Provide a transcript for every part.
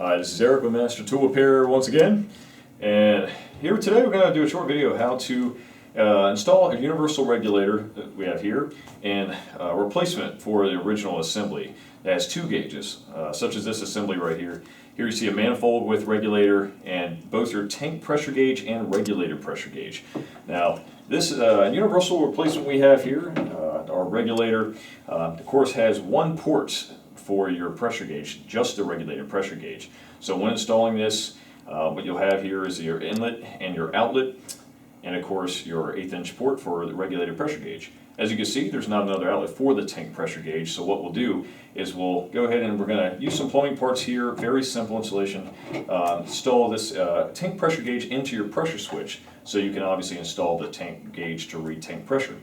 Hi, this is Eric with Master Tool Repair once again, and here today we're going to do a short video how to install a universal regulator that we have here and a replacement for the original assembly that has two gauges, such as this assembly right here. Here you see a manifold with regulator and both your tank pressure gauge and regulator pressure gauge. Now this universal replacement we have here, our regulator, of course has one port for your pressure gauge, just the regulator pressure gauge. So when installing this, what you'll have here is your inlet and your outlet, and of course your 1/8 inch port for the regulator pressure gauge. As you can see, there's not another outlet for the tank pressure gauge, so what we'll do is we'll go ahead and we're going to use some plumbing parts here, very simple installation. Install this tank pressure gauge into your pressure switch, so you can obviously install the tank gauge to read tank pressure.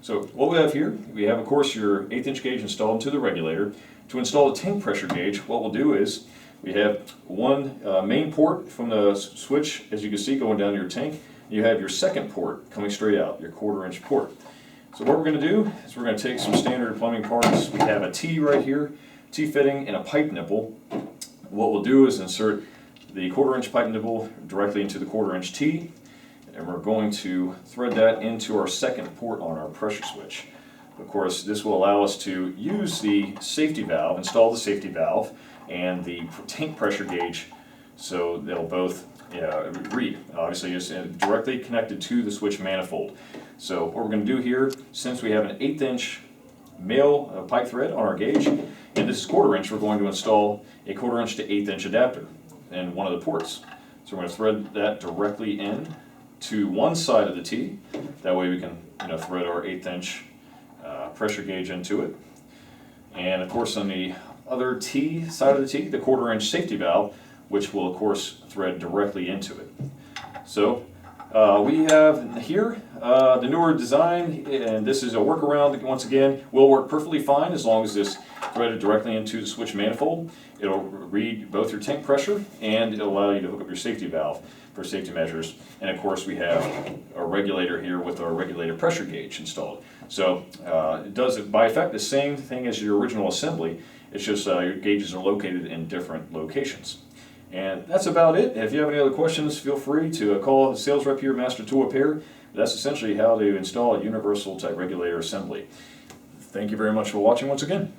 So what we have here, we have of course your 1/8 inch gauge installed into the regulator. To install the tank pressure gauge, what we'll do is we have one main port from the switch, as you can see, going down to your tank. You have your second port coming straight out, your 1/4 inch port. So what we're going to do is we're going to take some standard plumbing parts. We have a T right here, T fitting, and a pipe nipple. What we'll do is insert the 1/4 inch pipe nipple directly into the 1/4 inch T, and we're going to thread that into our second port on our pressure switch. Of course, this will allow us to use the safety valve, install the safety valve and the tank pressure gauge, so they'll both read. Obviously, it's directly connected to the switch manifold. So what we're going to do here, since we have an 1/8 inch male pipe thread on our gauge, and this is 1/4 inch, we're going to install a 1/4 inch to 1/8 inch adapter in one of the ports. So we're going to thread that directly in to one side of the T. That way we can thread our 1/8 inch pressure gauge into it. And of course on the other T side of the T, the 1/4 inch safety valve, which will of course thread directly into it. So we have here the newer design, and this is a workaround that once again will work perfectly fine as long as it's threaded directly into the switch manifold. It'll read both your tank pressure and it'll allow you to hook up your safety valve for safety measures. And of course we have a regulator here with our regulator pressure gauge installed. So it does by effect the same thing as your original assembly. It's just your gauges are located in different locations. And that's about it. If you have any other questions, feel free to call the sales rep here, Master Tool Repair. That's essentially how to install a universal type regulator assembly. Thank you very much for watching once again.